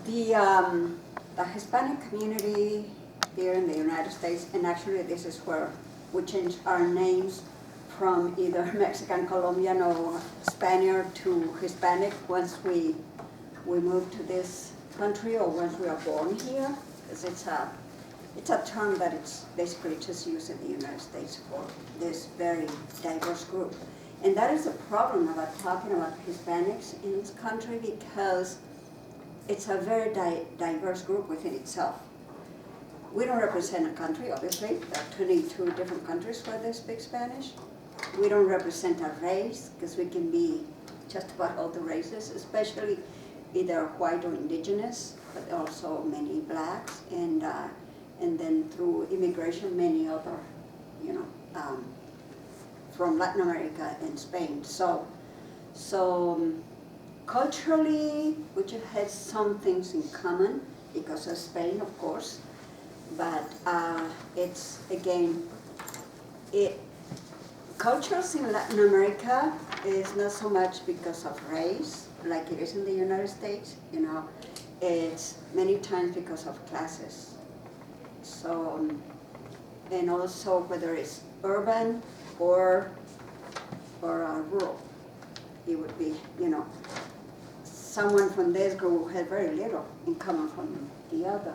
The Hispanic community here in the United States, and actually this is where we changed our names from either Mexican, Colombian, or Spaniard to Hispanic once we moved to this country, or once we are born here, because it's a term that it's basically just used in the United States for this very diverse group. And that is a problem about talking about Hispanics in this country, because it's a very diverse group within itself. We don't represent a country, obviously. There are 22 different countries where they speak Spanish. We don't represent a race, because we can be just about all the races, especially either white or indigenous, but also many blacks, and then through immigration, many other, from Latin America and Spain. So culturally, we just had some things in common because of Spain, of course, but it's, again, cultures in Latin America is not so much because of race, like it is in the United States, it's many times because of classes. So, and also whether it's urban or rural, it would be, someone from this group had very little in common from the other.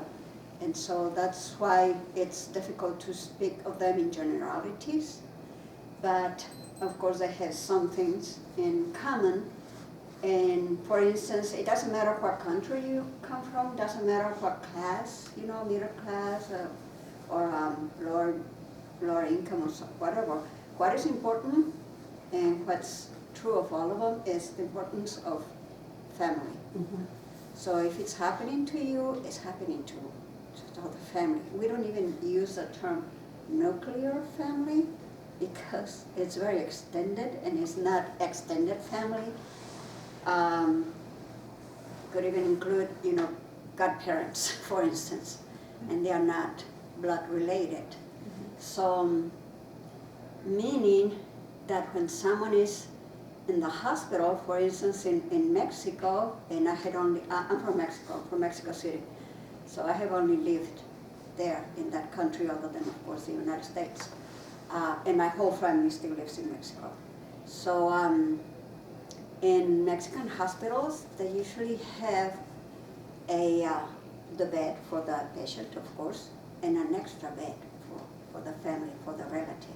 And so that's why it's difficult to speak of them in generalities. But of course they have some things in common. And for instance, it doesn't matter what country you come from, doesn't matter what class, middle class or lower income or whatever. What is important and what's true of all of them is the importance of family. Mm-hmm. So if it's happening to you, it's happening to all the family. We don't even use the term nuclear family because it's very extended, and it's not extended family. Could even include, godparents, for instance, and they are not blood related. Mm-hmm. So, meaning that when someone is in the hospital, for instance, in Mexico, and I'm from Mexico, from Mexico City, so I have only lived there in that country, other than, of course, the United States. And my whole family still lives in Mexico. So in Mexican hospitals, they usually have the bed for the patient, of course, and an extra bed for the family, for the relative.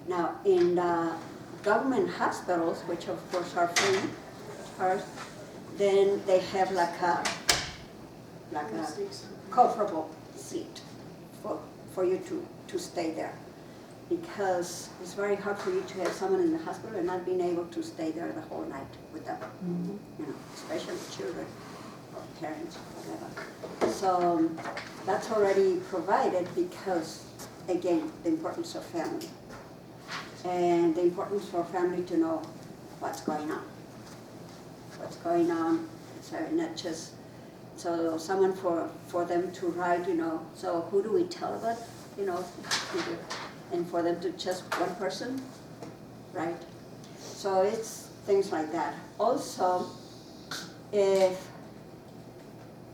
Now, in the government hospitals, which of course are free first, then they have like a comfortable seat for you to stay there, because it's very hard for you to have someone in the hospital and not being able to stay there the whole night with them, mm-hmm. Especially children or parents or whatever. So that's already provided because, again, the importance of family. And the importance for family to know what's going on. What's going on, so not just, so someone for them to write, so who do we tell about, and for them to just one person, right? So it's things like that. Also, if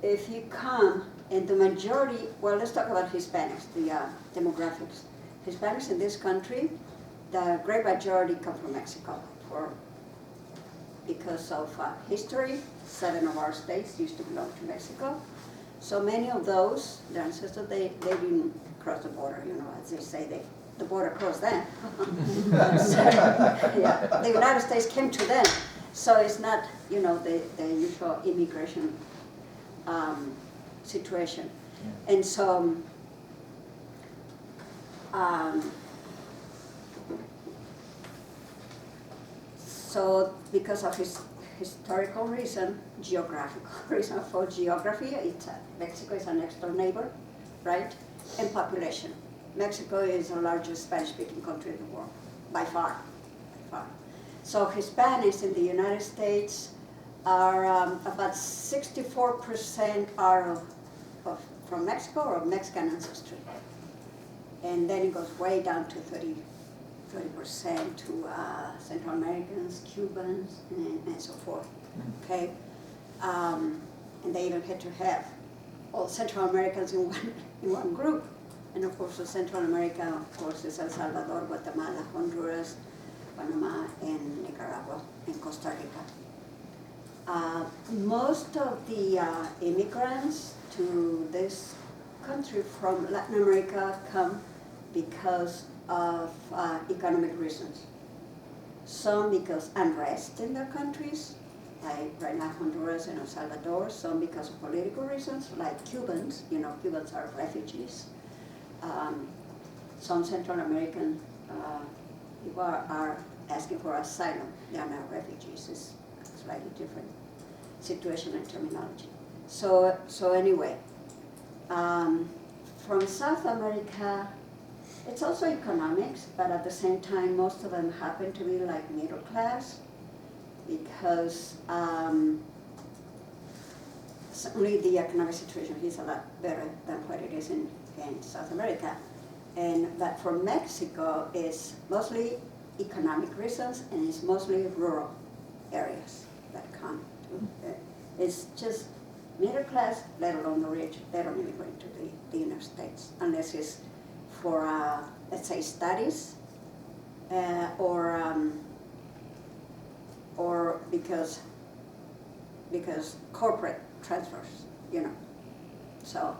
you come, and the majority, well, let's talk about Hispanics, the demographics. Hispanics in this country, the great majority come from Mexico because of history. 7 of our states used to belong to Mexico. So many of those, their ancestors, they didn't cross the border, as they say, the border crossed them. So, yeah, the United States came to them. So it's not, the usual immigration situation. Yeah. And so, so because of his historical reason, geographical reason for geography, Mexico is an next door neighbor, right? And population. Mexico is the largest Spanish-speaking country in the world, by far. So Hispanics in the United States are about 64% are from Mexico or of Mexican ancestry. And then it goes way down to 30% to Central Americans, Cubans, and so forth. Okay, And they even had to have all Central Americans in one group. And of course, Central America, of course, is El Salvador, Guatemala, Honduras, Panama, and Nicaragua, and Costa Rica. Most of the immigrants to this country from Latin America come because of economic reasons. Some because unrest in their countries, like right now Honduras and El Salvador. Some because of political reasons, like Cubans. Cubans are refugees. Some Central American people are asking for asylum. They are not refugees. It's a slightly different situation and terminology. So anyway, from South America, it's also economics, but at the same time, most of them happen to be like middle class, because certainly the economic situation is a lot better than what it is in South America. But for Mexico, it's mostly economic reasons, and it's mostly rural areas that come to. It's just middle class, let alone the rich. They don't immigrate to the United States unless it's for, let's say, studies, or because corporate transfers, So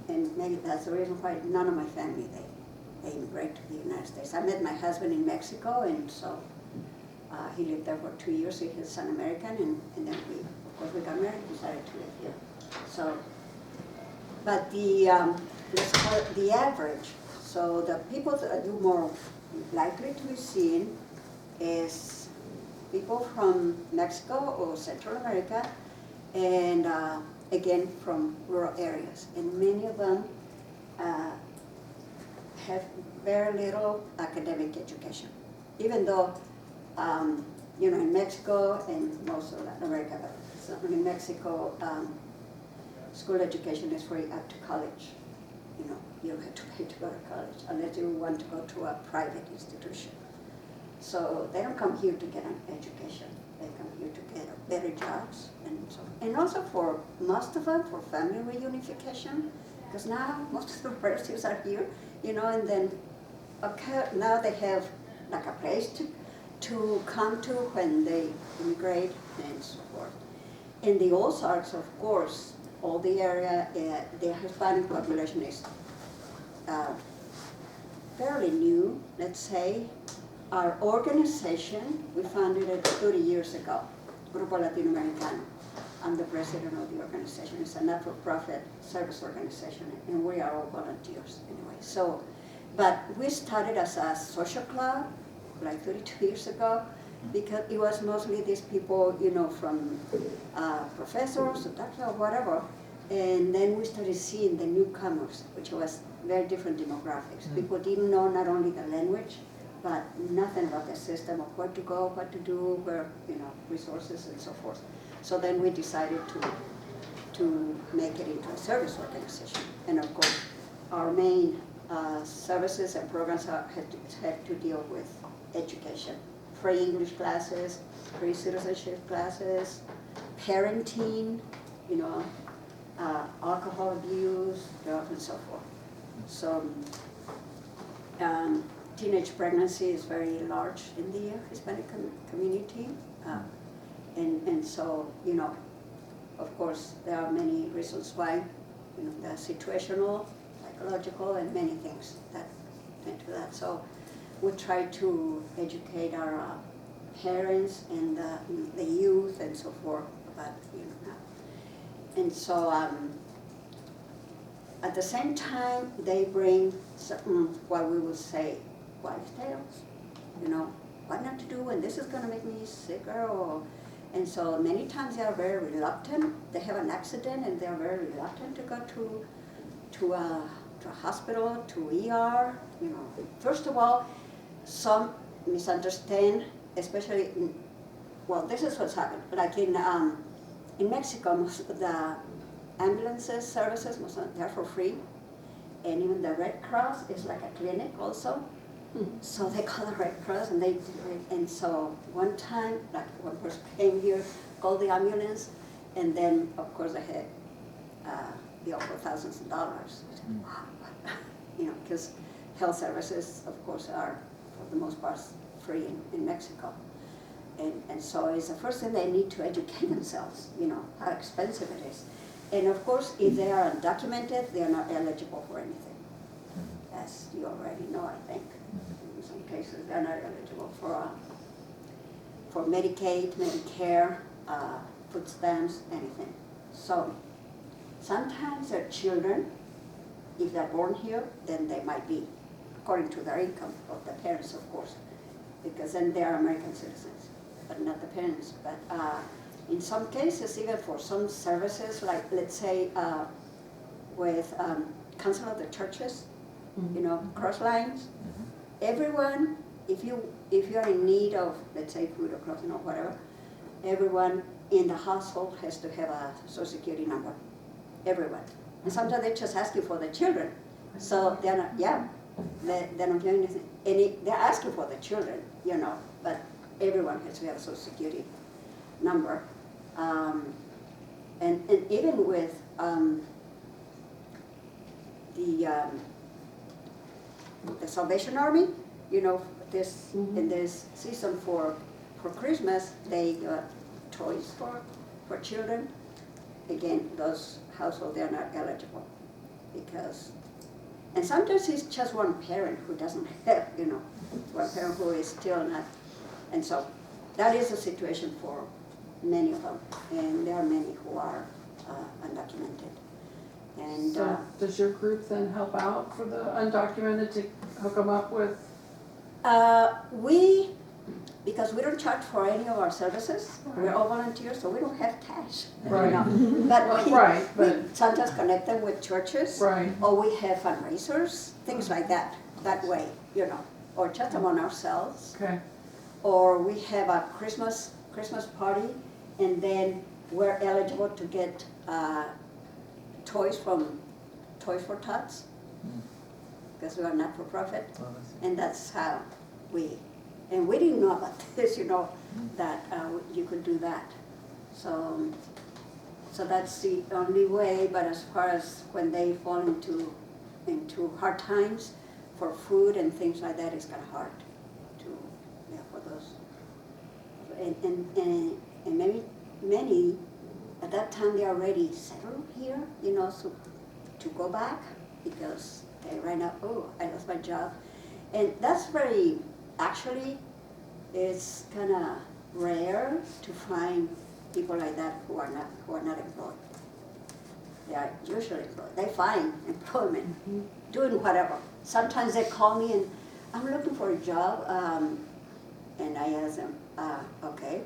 and maybe that's the reason why none of my family, they immigrate to the United States. I met my husband in Mexico, and so he lived there for 2 years. He's an American, and then we got married, we decided to live here. So, but let's call it the average. So the people that are more likely to be seen is people from Mexico or Central America, and again from rural areas. And many of them have very little academic education, even though in Mexico and most of Latin America, but certainly in Mexico, school education is free up to college. You don't have to pay to go to college unless you want to go to a private institution. So they don't come here to get an education. They come here to get better jobs, and also for most of them for family reunification, because now most of the relatives are here, and then now they have like a place to come to when they immigrate and so forth. In the Ozarks, of course, all the area, the Hispanic population is fairly new, let's say. Our organization, we founded it 30 years ago, Grupo Latinoamericano. I'm the president of the organization. It's a not-for-profit service organization, and we are all volunteers anyway. So, but we started as a social club like 32 years ago, because it was mostly these people, from professors, doctors, or whatever. And then we started seeing the newcomers, which was very different demographics. People didn't know not only the language, but nothing about the system of where to go, what to do, where, resources and so forth. So then we decided to make it into a service organization. And of course, our main services and programs have to deal with education. Free English classes, free citizenship classes, parenting, alcohol abuse, drugs, and so forth. So teenage pregnancy is very large in the Hispanic community. And so, of course, there are many reasons why, the situational, psychological, and many things that tend to that. So we try to educate our parents and the youth and so forth about, that. And so at the same time, they bring certain, what we would say, wives' tales, what not to do when this is going to make me sicker, and so many times they are very reluctant. They have an accident and they are very reluctant to go to a hospital, to ER. First of all, some misunderstand, especially this is what's happened. Like in Mexico, most of the ambulances services, they're for free, and even the Red Cross is like a clinic also. So they call the Red Cross, and so one time, like one person came here, called the ambulance, And then, of course, they had bill for thousands of dollars. You know, because health services, of course, are, for the most part, free in Mexico. And so it's the first thing they need to educate themselves, you know, how expensive it is. And of course, if they are undocumented, they are not eligible for anything. As you already know, I think. In some cases, they're not eligible for Medicaid, Medicare, food stamps, anything. So sometimes their children, if they're born here, then they might be, according to their income of the parents, of course, because then they are American citizens, but not the parents. But in some cases, even for some services, like let's say with Council of the Churches, you know, cross lines, everyone, if you are in need of, let's say, food or clothing or whatever, everyone in the household has to have a Social Security number. Everyone. And sometimes they just ask you for the children. So they're not, they're not doing anything. They're asking for the children, you know, but everyone has to have a Social Security number. And even with the Salvation Army, you know, this in this season for Christmas, they got toys for children. Again, those households, they're not eligible because, and sometimes it's just one parent who doesn't have, you know, one parent who is still not, and so that is the situation for many of them, and there are many who are undocumented. And so does your group then help out for the undocumented to hook them up with? Because we don't charge for any of our services, we're all volunteers, so we don't have cash. Right. You know? But we sometimes connect them with churches, right, or we have fundraisers, things like that way, you know, or just among ourselves. okay, Or we have a Christmas party, and then we're eligible to get toys from Toys for Tots, because we are not for profit, and that's how we didn't know about this, you know, that you could do that. So that's the only way. But as far as when they fall into hard times for food and things like that, it's kind of hard to for those. And many at that time they already settled here, you know, so to go back because they ran out. Oh, I lost my job, and that's very. Actually, it's kind of rare to find people like that who are not employed. They are usually employed. They find employment, doing whatever. Sometimes they call me and I'm looking for a job, and I ask them, okay,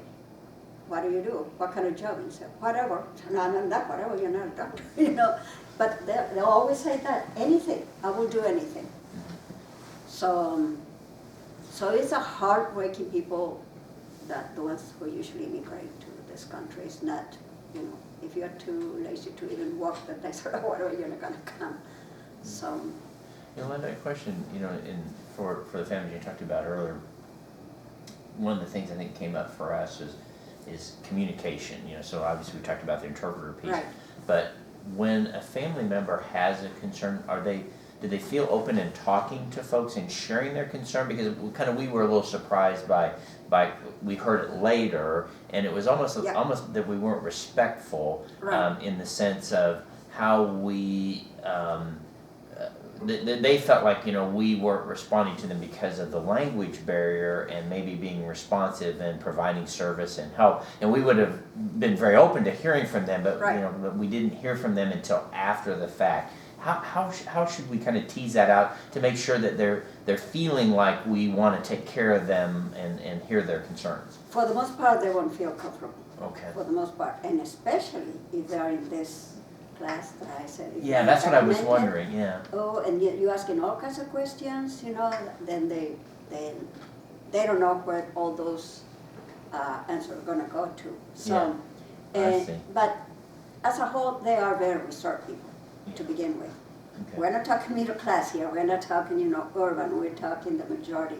what do you do? What kind of job? And say, whatever. No, not whatever. You're not a doctor, you know. But they'll always say that anything. I will do anything. So it's a hard-working people, that the ones who usually immigrate to this country. It's not, you know, if you're too lazy to even walk the desert or whatever, you're not going to come. So. Yolanda, a question, you know, for the families you talked about earlier, one of the things I think came up for us is communication, you know, so obviously we talked about the interpreter piece. Right. But when a family member has a concern, do they feel open in talking to folks and sharing their concern? Because we were a little surprised by we heard it later, and it was almost that we weren't respectful, right. In the sense of how we they felt like, you know, we weren't responding to them because of the language barrier and maybe being responsive and providing service and help. And we would have been very open to hearing from them, but right. you know, but we didn't hear from them until after the fact. How should we kind of tease that out to make sure that they're feeling like we want to take care of them and hear their concerns? For the most part, they won't feel comfortable. Okay. For the most part, and especially if they are in this class that I said. Yeah, that's what I was wondering. Yeah. Oh, and you asking all kinds of questions, you know. Then they don't know where all those answers are going to go to. So, I see. But as a whole, they are very reserved people. To begin with. Okay. We're not talking middle class here, we're not talking, you know, urban, we're talking the majority.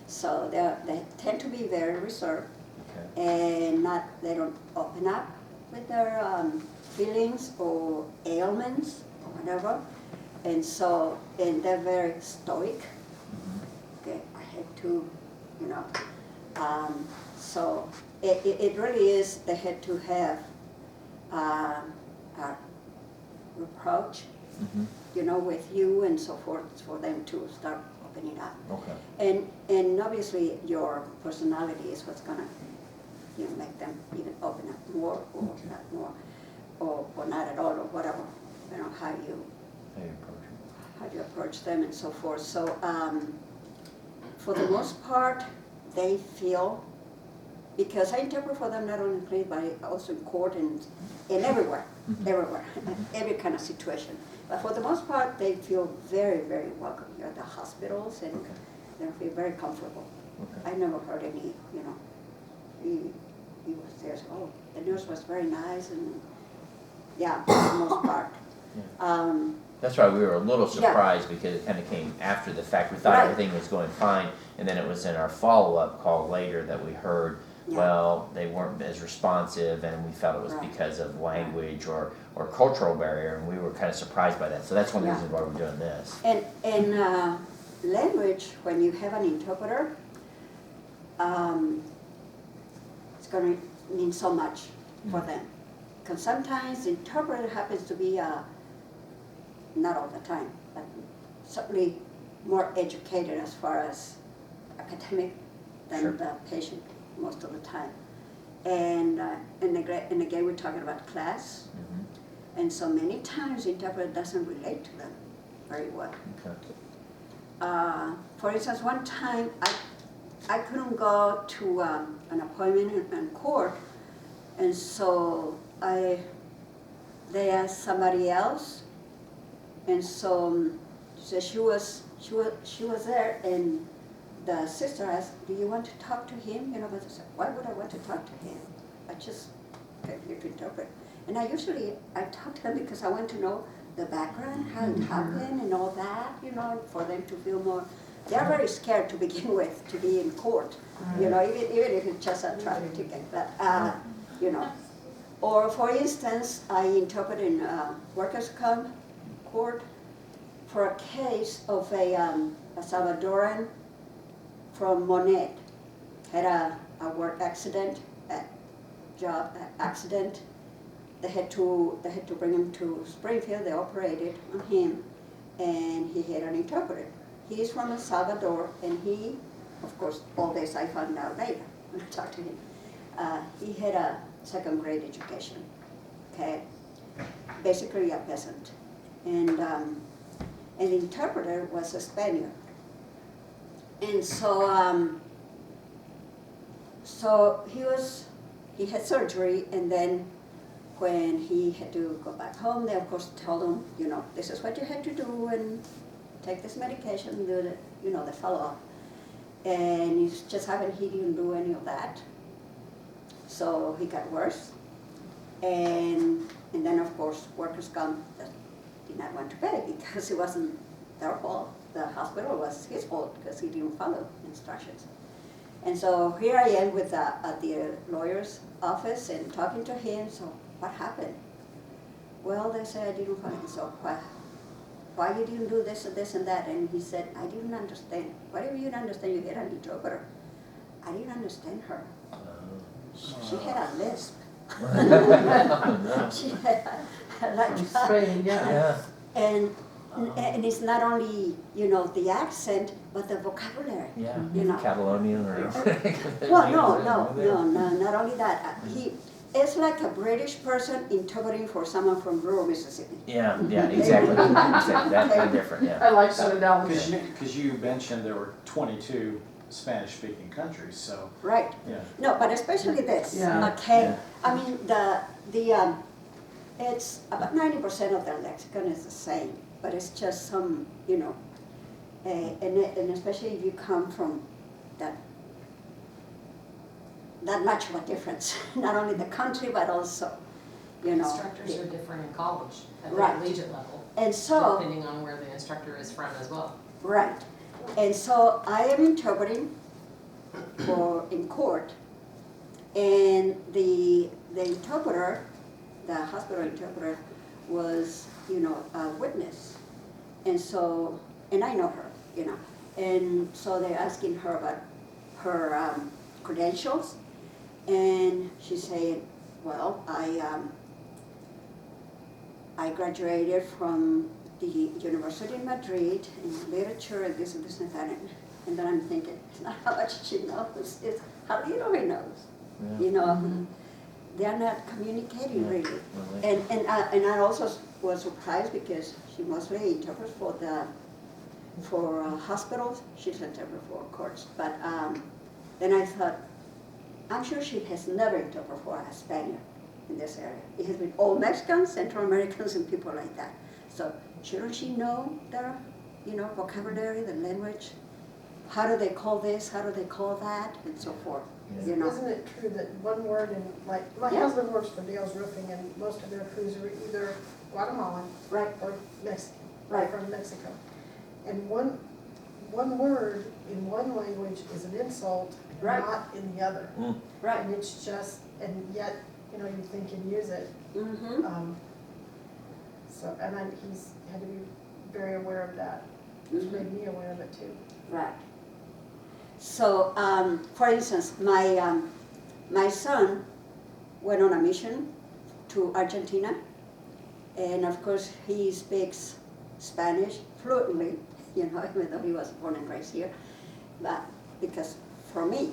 So they tend to be very reserved, okay. And they don't open up, with their feelings or ailments or whatever. And so, and they're very stoic. Okay, I had to, you know, so it really is, they had to have a reproach, you know, with you and so forth, for them to start opening up. Okay. And obviously your personality is what's gonna, you know, make them even open up more or not more, or not at all, or whatever, you know, how you approach them and so forth. So for the most part, they feel, because I interpret for them not only in clinic, but also in court and everywhere, everywhere, every kind of situation. But for the most part, they feel very, very welcome here at the hospitals, and they feel very comfortable. I never heard any, you know, he was there, so, oh, the nurse was very nice, and yeah, for the most part. That's why we were a little surprised, because it kind of came after the fact. We thought everything was going fine, and then it was in our follow-up call later that we heard, well, they weren't as responsive, and we felt it was because of language or cultural barrier, and we were kind of surprised by that. So that's one of the reasons why we're doing this. And language, when you have an interpreter, it's going to mean so much for them. Because sometimes the interpreter happens to be not all the time, but certainly more educated as far as academic than the patient most of the time. And again, we're talking about class, and so many times the interpreter doesn't relate to them very well. For instance, one time I couldn't go to an appointment in court, and so they asked somebody else. And so she was there, and the sister asked, "Do you want to talk to him?" You know, but I said, "Why would I want to talk to him? I just came here to interpret." And I talk to them because I want to know the background, how it happened, and all that. You know, for them to feel more. They're very scared to begin with to be in court. You know, even if it's just a traffic ticket, but you know. Or for instance, I interpret in workers' comp court for a case of a Salvadoran from Monet, had a work accident, job accident. They had to bring him to Springfield. They operated on him, and he had an interpreter. He is from El Salvador, and he, of course, all this I found out later when I talked to him. He had a second grade education, okay, basically a peasant. And the interpreter was a Spaniard. And so, so he had surgery, and then when he had to go back home, they of course told him, you know, this is what you had to do, and take this medication, and do the, you know, the follow-up. And he just happened he didn't do any of that. So he got worse. And then of course workers' comp did not want to pay because it wasn't their fault. The hospital was his fault because he didn't follow instructions. And so here I am with at the lawyer's office and talking to him. So what happened? Well, they said I didn't follow. So why you didn't do this and this and that? And he said, I didn't understand. Whatever you didn't understand, you had an interpreter. I didn't understand her. She had a lisp. She had like Spain, and it's not only, you know, the accent, but the vocabulary. Yeah, you know. Catalonian or. Well, no, not only that. It's like a British person interpreting for someone from rural Mississippi. Yeah, exactly. That's different. Yeah. I like that analogy. Because you mentioned there were 22 Spanish-speaking countries, so. Right. Yeah. No, but especially this. Yeah. Okay. Yeah. I mean it's about 90% of their lexicon is the same, but it's just some, you know, and especially if you come from that much of a difference, not only the country but also, you know. Instructors are different in college at the Right. collegiate level, And so. depending on where the instructor is from as well. Right. And so I am interpreting in court, and the interpreter the hospital interpreter was, a witness. And so, and I know her, and so they're asking her about her credentials, and she said, well, I graduated from the University in Madrid in literature and this and that. And then I'm thinking, it's not how much she knows, it's how little he knows. Yeah. They're not communicating Yeah. really. Well, And I also was surprised because she mostly interprets for hospitals. She's an interpreter for courts. But then I thought, I'm sure she has never interpreted for a Spaniard in this area. It has been all Mexicans, Central Americans, and people like that. So shouldn't she know the, vocabulary, the language? How do they call this? How do they call that? And so forth. Yeah. Isn't it true that one word in, like, my Yeah. husband works for Dale's Roofing, and most of their crews are either Guatemalan Right. or Mexican, Right. from Mexico. And one word in one language is an insult, and Right. not in the other. Right. And it's just, and yet, you think you'd use it. Mm-hmm. So, and he's had to be very aware of that, which made me aware of it too. Right. So, for instance, my son went on a mission to Argentina, and of course he speaks Spanish fluently, even though he was born and raised here, but because from me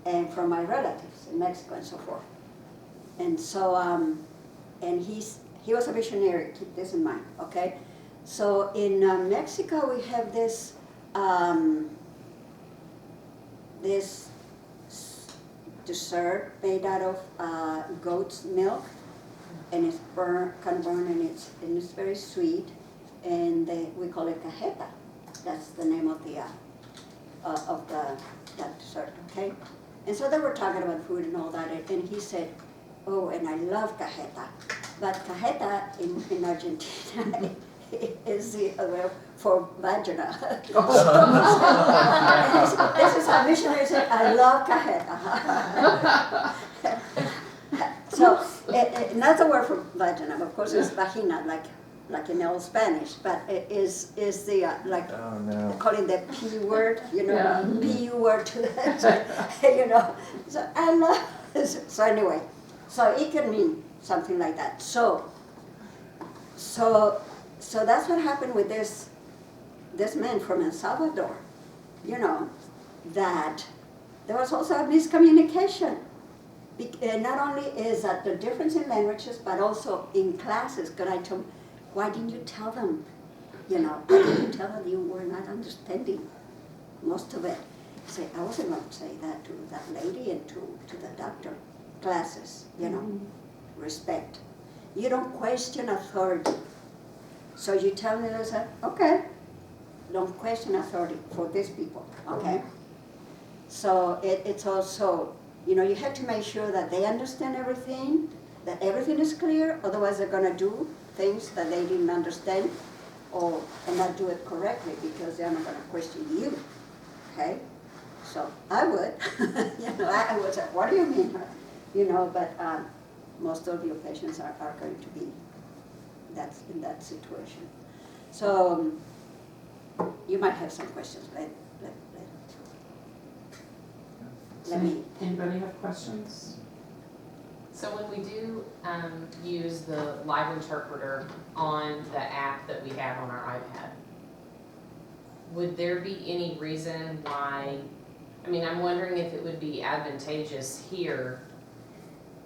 and from my relatives in Mexico and so forth. And so, and he was a missionary, keep this in mind, okay? So in Mexico we have this dessert made out of goat's milk, and it's kind of burnt, and it's very sweet, and we call it cajeta. That's the name of that dessert, okay? And so they were talking about food and all that, and he said, oh, and I love cajeta, but cajeta in Argentina is the other for vagina. This is how missionary said, I love cajeta. So, another word for vagina, of course, is vagina, like in old Spanish, but it is the, Oh, no. calling the P word, Yeah. PU word to that, so I love, so anyway, so it can mean something like that. So that's what happened with this man from El Salvador, that there was also a miscommunication. And not only is that the difference in languages, but also in classes, because I told him, why didn't you tell them, why didn't you tell them you were not understanding most of it? He said, I wasn't going to say that to that lady and to the doctor. Classes, respect. You don't question authority. So you tell me, I say, okay, don't question authority for these people, okay? So it's also, you have to make sure that they understand everything, that everything is clear, otherwise they're gonna do things that they didn't understand and not do it correctly because they're not gonna question you, okay? So I would, I would say, what do you mean? But most of your patients are going to be in that situation. So you might have some questions. Let me. Anybody have questions? So when we do use the live interpreter on the app that we have on our iPad, would there be any reason why, I'm wondering if it would be advantageous here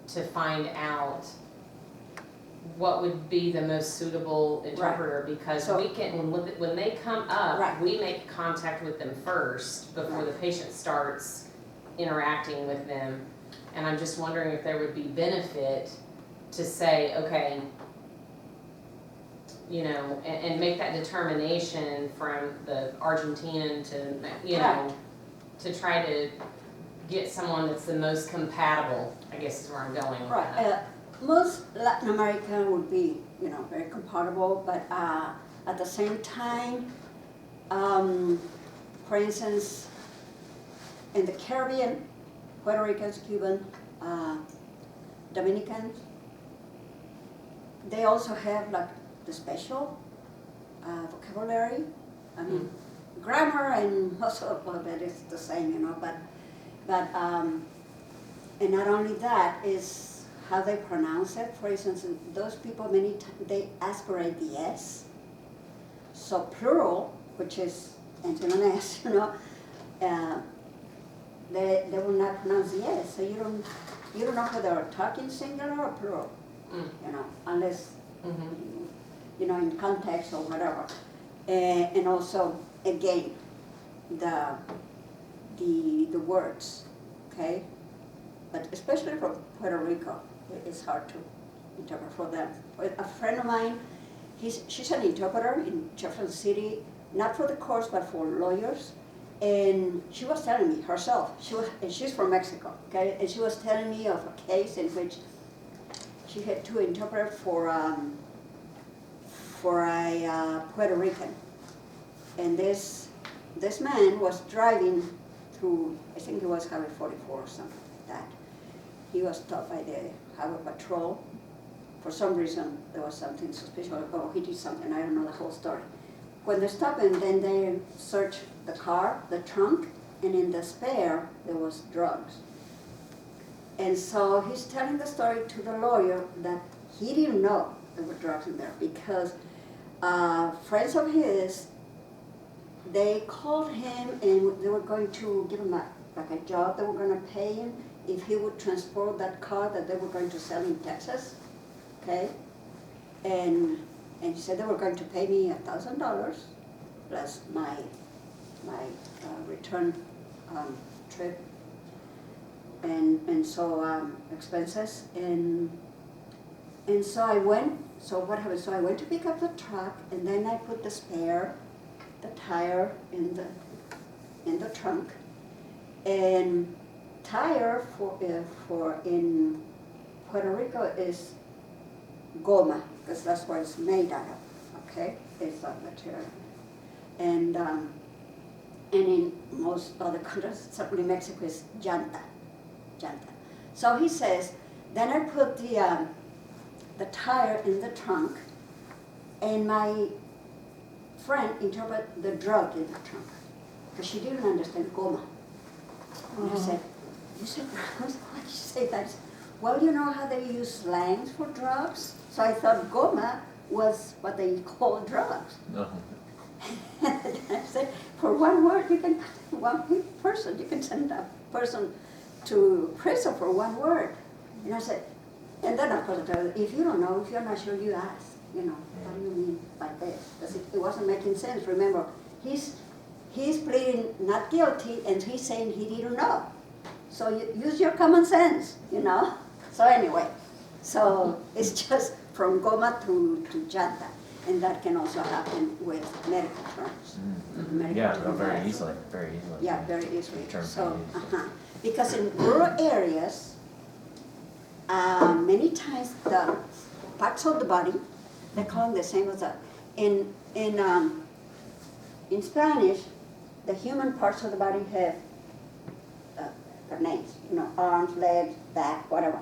to find out what would be the most suitable interpreter, because So- we can, when they come up, Right. we make contact with them first before the patient starts interacting with them. And I'm just wondering if there would be benefit to say, okay, and make that determination from the Argentinian to, Right. to try to get someone that's the most compatible, I guess is where I'm going with that. Right. Most Latin American would be, very compatible, but at the same time, for instance, in the Caribbean, Puerto Ricans, Cuban, Dominicans, they also have like the special vocabulary. I mean, grammar and most of it is the same, you know, but and not only that is how they pronounce it. For instance, those people many times they aspirate the S. So plural, which is ends in an S, you know, they will not pronounce the S. So you don't know whether they're talking singular or plural, you know, unless you know, in context or whatever. And also, again, the words, okay? But especially from Puerto Rico, it's hard to interpret for them. A friend of mine, she's an interpreter in Jefferson City, not for the courts, but for lawyers. And she was telling me herself, she's from Mexico, okay? And she was telling me of a case in which she had to interpret for a Puerto Rican. And this man was driving through, I think it was Highway 44 or something like that. He was stopped by the highway patrol. For some reason, there was something suspicious, or he did something, I don't know the whole story. When they stopped him, then they searched the car, the trunk, and in the spare, there was drugs. And so he's telling the story to the lawyer that he didn't know there were drugs in there because friends of his, they called him and they were going to give him a job. They were going to pay him if he would transport that car that they were going to sell in Texas, okay? And he said they were going to pay me $1,000 plus my return trip and so expenses and so I went. So what happened? So I went to pick up the truck and then I put the spare, the tire in the trunk, and tire for in Puerto Rico is goma because that's what it's made out of. Okay, it's that material, and in most other countries, certainly Mexico, is llanta. So he says, then I put the tire in the trunk, and my friend interpreted the drug in the trunk because she didn't understand goma. And I said, "You said drugs? Why did you say that?" Said, well, you know how they use slangs for drugs? So I thought goma was what they call drugs. And I said, for one word, you can, one person, you can send a person to prison for one word. And I said, and then of course I told her, if you don't know, if you're not sure, you ask, you know, what do you mean by this? Because it wasn't making sense. Remember, he's pleading not guilty and he's saying he didn't know. So you use your common sense, you know? So anyway, so it's just from goma to llanta. And that can also happen with medical terms. Medical Yeah, terms very also. easily, very easily. Yeah, very easily. Terms So, can be used. because in rural areas, many times the parts of the body, they call them the same as that. In Spanish, the human parts of the body have their names, you know, arms, legs, back, whatever.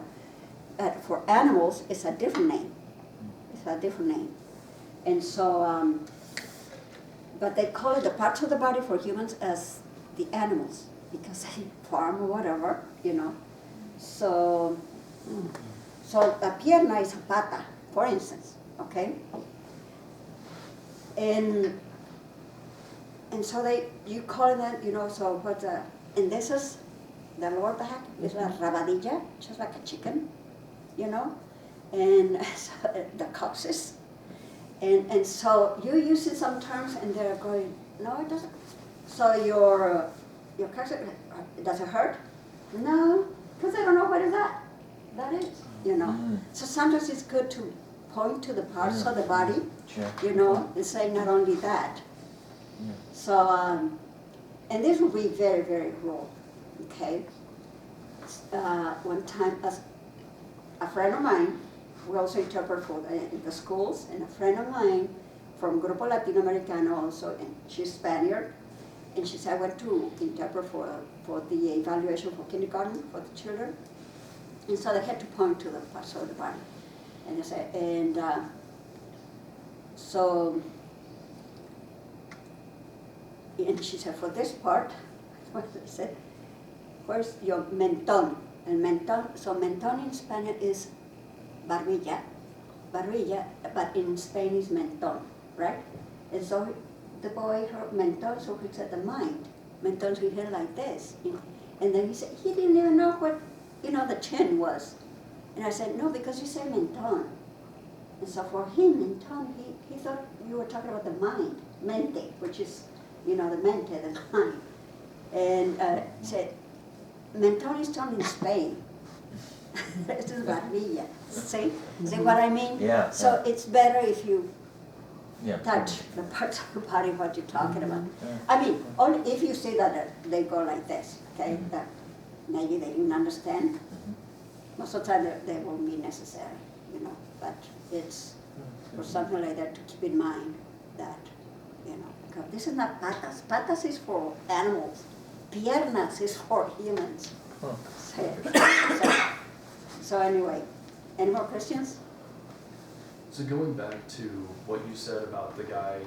But for animals, it's a different name. It's a different name. And so, but they call it the parts of the body for humans as the animals because they farm or whatever, you know. So a pierna is a pata, for instance, okay? And so you call it that, you know, so what and this is the lower back is a rabadilla, just like a chicken, you know, and so the coccyx. And so you use it sometimes and they're going, no, it doesn't. So your coccyx, does it hurt? No, because I don't know what is that is, you know. So sometimes it's good to point to the parts of the body, you know, and say not only that. So, and this will be very, very rural, okay? One time, a friend of mine, we also interpret for the schools, and a friend of mine from Grupo Latinoamericano also, and she's Spaniard, and she said, I went to interpret for the evaluation for kindergarten for the children, and so they had to point to the parts of the body. And I said, and so, and she said, for this part, what I said, where's your menton? And menton, so menton in Spanish is barbilla, but in Spain is menton, right? And so the boy heard menton, so he said the mind. Menton's his head like this. And then he said, he didn't even know what, the chin was. And I said, no, because you say menton. And so for him, menton, he thought you were talking about the mind, mente, which is, the mente, the mind. And said, menton is done in Spain. This is barbilla. See what I mean? Yeah. So it's better if you Yeah. touch the parts of the body what you're talking about. Yeah. I mean, only if you see that they go like this, okay, Mhm. that maybe they didn't understand. Mhm. Most of the time they won't be necessary, but it's for something like that to keep in mind that, because this is not patas. Patas is for animals. Piernas is for humans. Huh. So anyway, any more questions? So going back to what you said about the guy,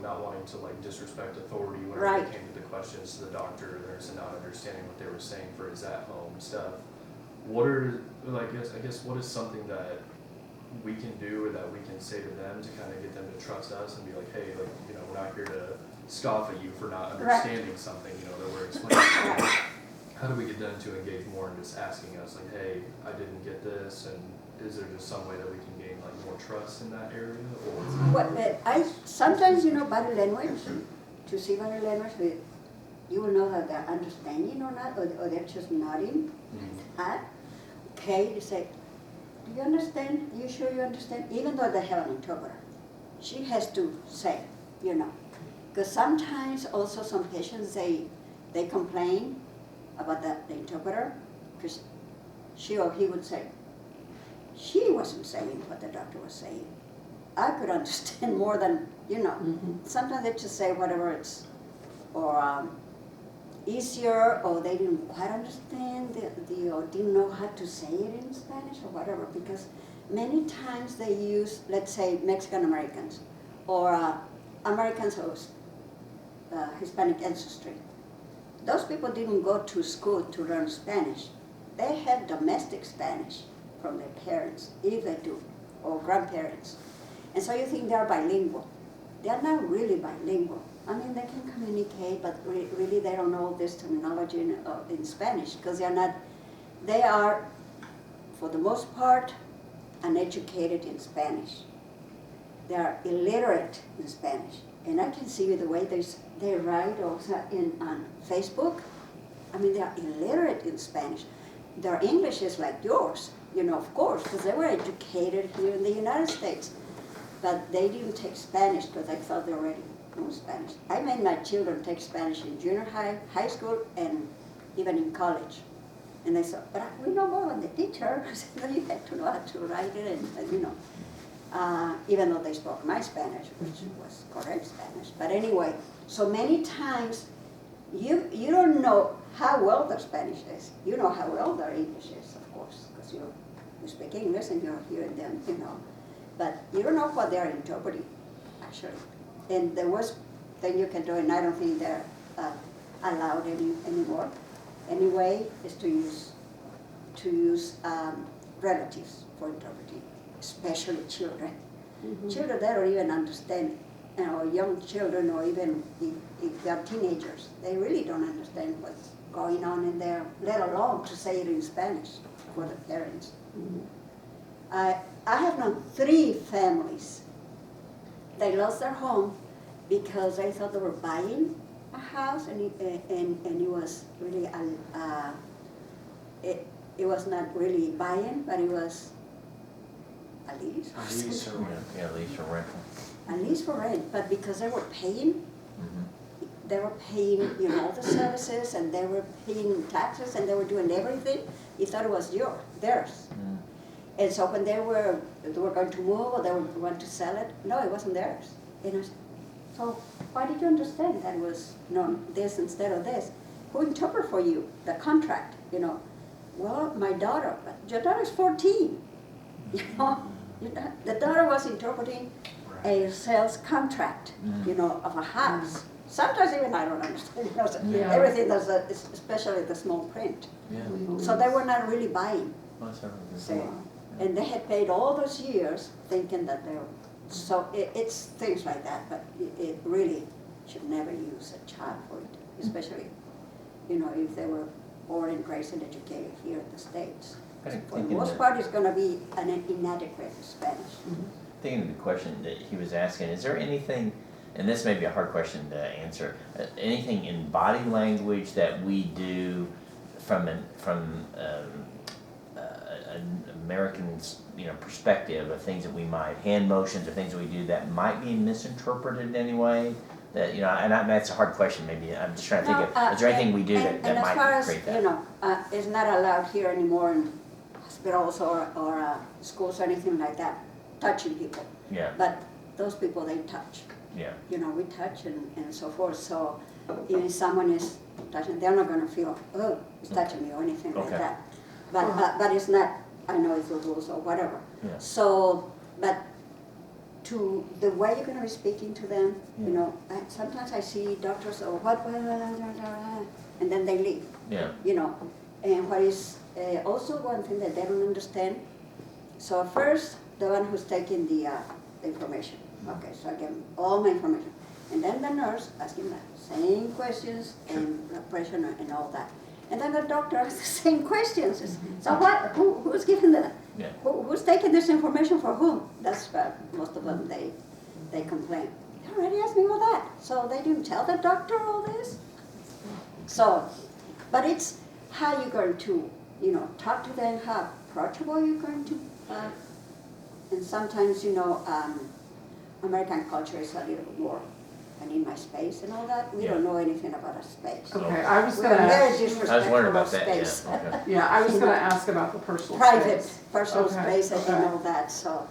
not wanting to like disrespect authority when Right. it came to the questions to the doctor, nurse, and not understanding what they were saying for his at-home stuff. What are, I guess, what is something that we can do or that we can say to them to kind of get them to trust us and be like, hey, we're not here to scoff at you for not understanding something, that we're explaining. How do we get them to engage more in just asking us, like, hey, I didn't get this, and is there just some way that we can gain like more trust in that area? Or Well, I sometimes, body language, to see body language, you will know that they're understanding or not, or they're just nodding. Okay, you say, do you understand? Are you sure you understand? Even though they have an interpreter, she has to say, because sometimes also some patients, they complain about the interpreter, because she or he would say, she wasn't saying what the doctor was saying. I could understand more than, Sometimes they just say whatever it's, or easier, or they didn't quite understand, or didn't know how to say it in Spanish or whatever, because many times they use, let's say, Mexican Americans, or Americans of Hispanic ancestry. Those people didn't go to school to learn Spanish. They have domestic Spanish from their parents, if they do, or grandparents. And so you think they're bilingual. They're not really bilingual. I mean, they can communicate, but really they don't know this terminology in Spanish, because they are, for the most part, uneducated in Spanish. They are illiterate in Spanish. And I can see the way they write also on Facebook. I mean, they are illiterate in Spanish. Their English is like yours, of course, because they were educated here in the United States. But they didn't take Spanish because they thought they already knew Spanish. I made my children take Spanish in junior high school, and even in college. And they said, but we know more than the teacher. I said, no, you have to know how to write it, and even though they spoke my Spanish, which was correct Spanish. But anyway, so many times you don't know how well their Spanish is. You know how well their English is, of course, because you speak English and you're hearing them, But you don't know what they're interpreting, actually. And the worst thing you can do, and I don't think they're allowed anymore, anyway, is to use relatives for interpreting, especially children. Mm-hmm. Children, they don't even understand, young children, or even if they're teenagers, they really don't understand what's going on in there, let alone to say it in Spanish for the parents. Mm-hmm. I have known 3 families. They lost their home because they thought they were buying a house, and it was really it was not really buying, but it was a lease. A lease or rent. Yeah, lease or rental. A lease for rent, but because they were paying, Mhm. they were paying, all the services, and they were paying taxes, and they were doing everything. You thought it was theirs. Mm. And so when they were going to move, or they were going to sell it, no, it wasn't theirs. I said, so why did you understand that it was this instead of this? Who interpreted for you the contract? Well, my daughter, but your daughter's 14. The daughter was interpreting Right. a sales contract, of a house. Sometimes even I don't understand, Yeah. everything that's, especially the small print. Yeah. So they were not really buying, Well, that's everything. say, and they had paid all those years thinking that they were, so it's things like that, but it really should never use a child for it, especially, if they were born and raised and educated here in the States. Kind of For the thinking most that- part, it's gonna be an inadequate Spanish. Thinking of the question that he was asking, is there anything, and this may be a hard question to answer, anything in body language that we do from an American's perspective of things that we might, hand motions or things that we do that might be misinterpreted in any way? That, that's a hard question, maybe, I'm just trying to think of, is there anything we do that And as far might as, create that? it's not allowed here anymore in hospitals or schools or anything like that, touching people. Yeah, But those people, they touch. yeah, We touch and so forth. So if someone is touching, they're not gonna feel, oh, he's touching me or anything like Okay. that. But it's not, I know it's the rules or whatever. yeah, So, but to the way you're gonna be speaking to them, Yeah. sometimes I see doctors, or what, and then they leave, yeah, And what is also one thing that they don't understand, so first, the one who's taking the information, okay, so I give them all my information. And then the nurse asking the same questions and blood pressure and all that. And then the doctor asks the same questions. So what, who's giving the, yeah. who's taking this information for whom? That's what most of them, they complain. They already asked me all that, so they didn't tell the doctor all this? So, but it's how you're going to, talk to them, how approachable you're going to, and sometimes, American culture is a little bit more, I need my space and all that. We don't know anything about a space. Okay, I was We're gonna very ask, I was wondering disrespectful of about that, space. yeah, okay. yeah, I was gonna ask about the personal Private, space. personal Okay, space and okay. all that, so,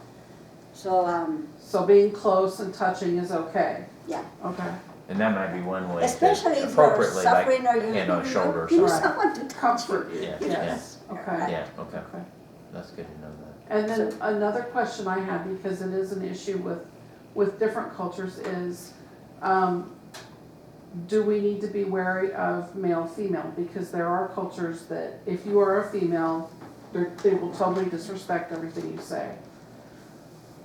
So being close and touching is okay? yeah. Okay. And that might be one way Especially to if you're appropriately, like, suffering or you hand on the shoulder or you need something. someone to touch you. Comfort you, Yeah, yes, okay. Yeah, okay, Okay. that's good to know that. And then another question I had, because it is an issue with different cultures, is, do we need to be wary of male-female? Because there are cultures that if you are a female, they will totally disrespect everything you say.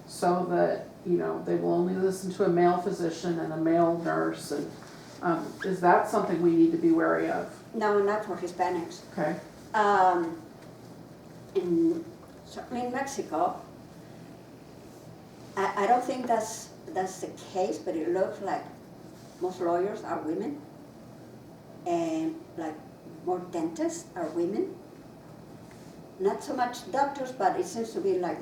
So that, they will only listen to a male physician and a male nurse, and, is that something we need to be wary of? No, not for Hispanics. Okay, Certainly in Mexico, I don't think that's the case, but it looks like most lawyers are women, and like more dentists are women. Not so much doctors, but it seems to be like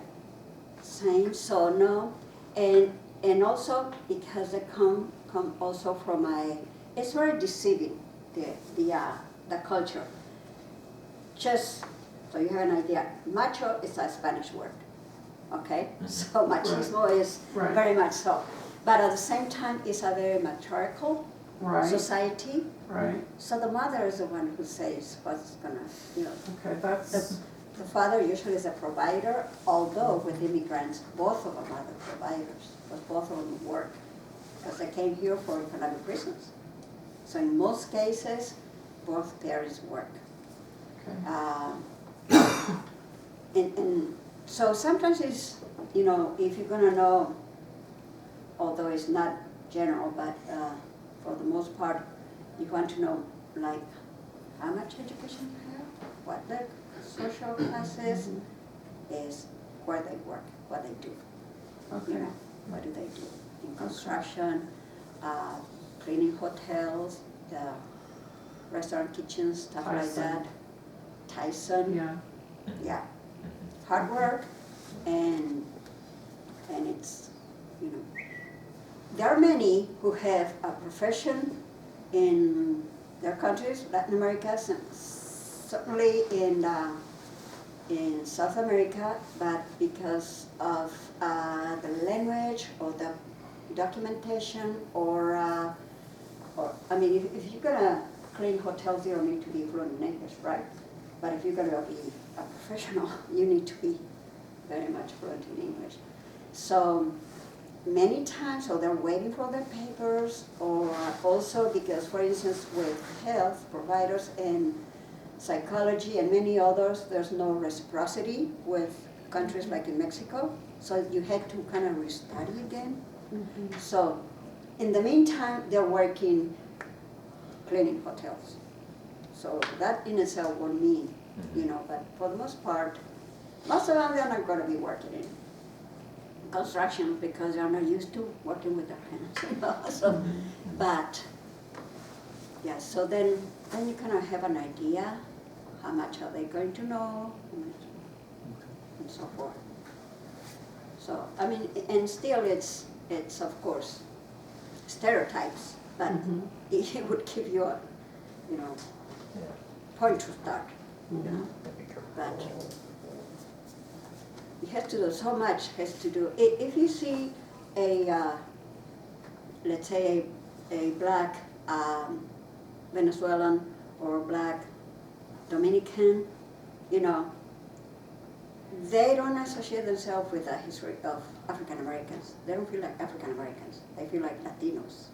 same, so no. And also because they come also from it's very deceiving, the culture. Just so you have an idea, macho is a Spanish word, okay? So machismo is Right. very much so. But at the same time, it's a very matriarchal right, society. right, So the mother is the one who says what's gonna, okay, that's, the father usually is a provider, although with immigrants, both of them are the providers, because both of them work, because they came here for economic reasons. So in most cases, both parents work. okay, And so sometimes it's, if you're gonna know, although it's not general, but for the most part, you want to know, like, how much education you have, what their social classes is, where they work, what they do. okay, What do they do? In construction, cleaning hotels, restaurant kitchens, stuff like Tyson. that. Tyson, yeah, yeah. Hard work, and it's, there are many who have a profession in their countries, Latin America, certainly in South America, but because of the language or the documentation or I mean, if you're gonna clean hotels, you don't need to be fluent in English, right? But if you're gonna be a professional, you need to be very much fluent in English. So many times, so they're waiting for their papers, or also because, for instance, with health providers and psychology and many others, there's no reciprocity with countries like in Mexico, so you had to kind of restudy again. So in the meantime, they're working cleaning hotels. So that in itself will mean, you know, but for the most part, most of them, they're not going to be working in construction because they're not used to working with their hands, you know. So, but, yeah, so then you kind of have an idea how much are they going to know, and so forth. So, I mean, and still it's of course stereotypes, but it would give you a, you know, Yeah. point to start, you know. That'd be cool. But it has to do, so much has to do, if you see a, let's say a black Venezuelan or black Dominican, you know, they don't associate themselves with the history of African Americans. They don't feel like African Americans. They feel like Latinos,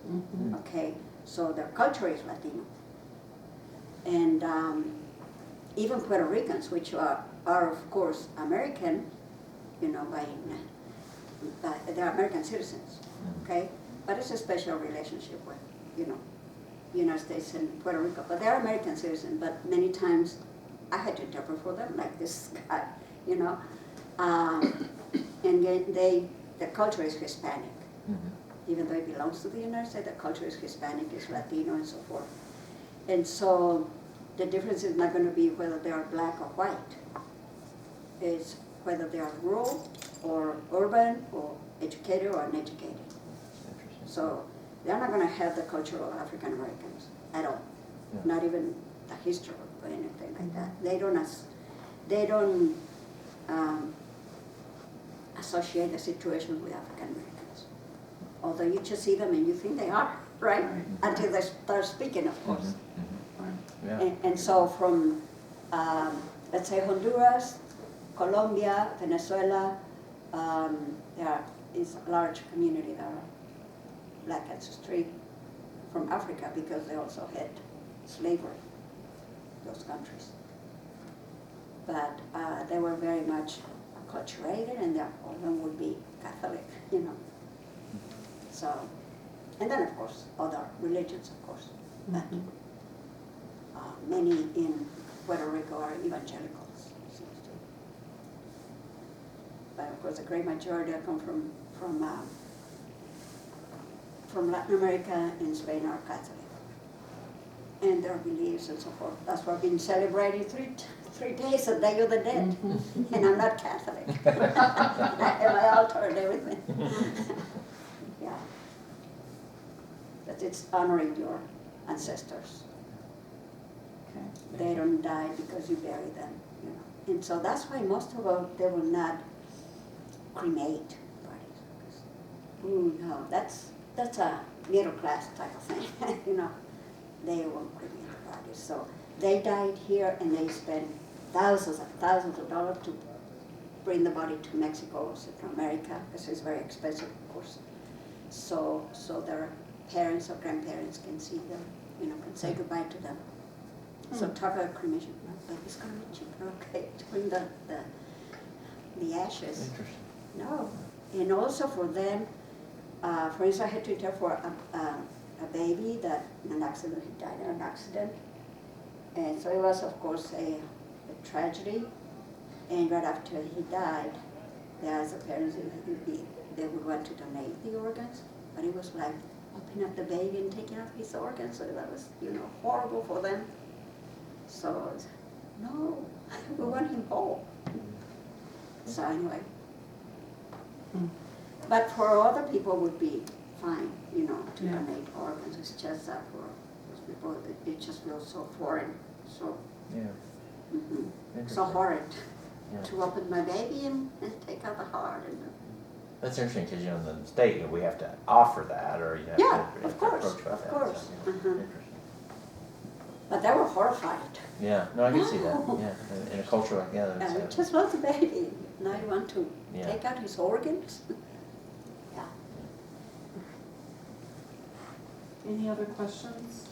okay? So their culture is Latino. And even Puerto Ricans, which are of course American, you know, they're American citizens, okay? But it's a special relationship with, you know, United States and Puerto Rico. But they're American citizens, but many times I had to interpret for them, like this guy, you know. And the culture is Hispanic. Even though it belongs to the United States, the culture is Hispanic, is Latino, and so forth. And so the difference is not going to be whether they are black or white. It's whether they are rural or urban or educated or uneducated. So they're not going to have the culture of African Americans at all. Yeah. Not even the history or anything like that. They don't associate the situation with African Americans. Although you just see them and you think they are, right? Until they start speaking, of course. Yeah. And so from, let's say Honduras, Colombia, Venezuela, there is a large community that are black ancestry from Africa because they also had slavery, those countries. But they were very much acculturated, and all of them would be Catholic, you know. So, and then of course other religions, of course. But many in Puerto Rico are evangelicals. But of course, the great majority that come from Latin America and Spain are Catholic, and their beliefs and so forth. That's why I've been celebrating three days, the Day of the Dead, and I'm not Catholic. I have my altar and everything. Yeah, but it's honoring your ancestors. They don't die because you bury them, you know. And so that's why most of them, they will not cremate bodies. Ooh, no, that's a middle class type of thing, you know. They won't cremate the bodies. So they died here, and they spent thousands of dollars to bring the body to Mexico or Central America, because it's very expensive, of course. So their parents or grandparents can see them, you know, can say goodbye to them. So talk about cremation, but it's going to be cheaper, okay, to bring the ashes. Interesting. No, and also for them, for instance, I had to care for a baby that in an accident, he died in an accident. And so it was, of course, a tragedy. And right after he died, they asked the parents if they would want to donate the organs. But it was like opening up the baby and taking out his organs. So that was, you know, horrible for them. So, no, we want him whole. So anyway. But for other people would be fine, you know, to donate organs. It's just that for those people, it just feels so foreign, so so horrid to open my baby and take out the heart. And That's interesting because, you know, in the state, we have to offer that, or you have to of course, approach about of that. course. So, interesting. But they were horrified. Yeah, no, I can see that. Yeah, in a culture like that. We just love the baby. Now you want to Yeah. take out his organs? Yeah. Any other questions?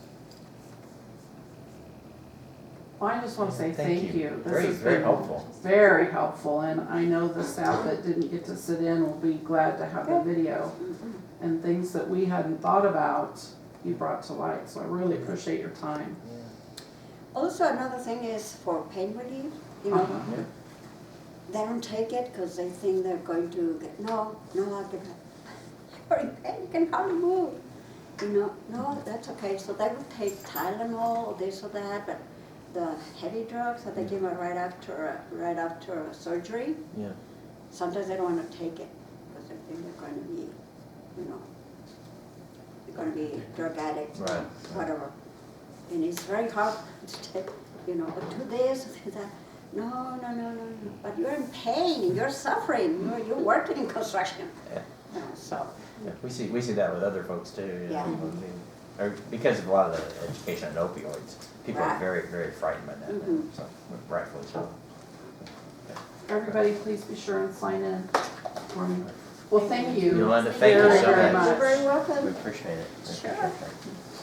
Well, I just want to say thank you. This Very, has very been helpful. Very helpful, and I know the staff that didn't get to sit in will be glad to have the video. And things that we hadn't thought about, you brought to light, so I really appreciate your time. Also, another thing is for pain relief, you know, Uh-huh. they don't take it because they think they're going to get, no, I can, you're in pain, you can hardly move. You know, no, that's okay. So they would take Tylenol or this or that, but the heavy drugs that they give them right after surgery, Yeah. sometimes they don't want to take it because they think they're going to be, you know, they're going to be drug addicts or Right. whatever. And it's very hard to take, you know, do this, do that. No. But you're in pain, you're suffering, you're working in construction. Yeah. You know, so, Yeah, we see that with other folks too, you know, Yeah. people or because of a lot of the education on opioids, people are Right. very, very frightened by that, Mhm. so rightfully so. Everybody, please be sure and sign in for me. Well, thank you. Yolanda, thank you very, so very much. you're very We welcome. appreciate it. We Sure. appreciate it.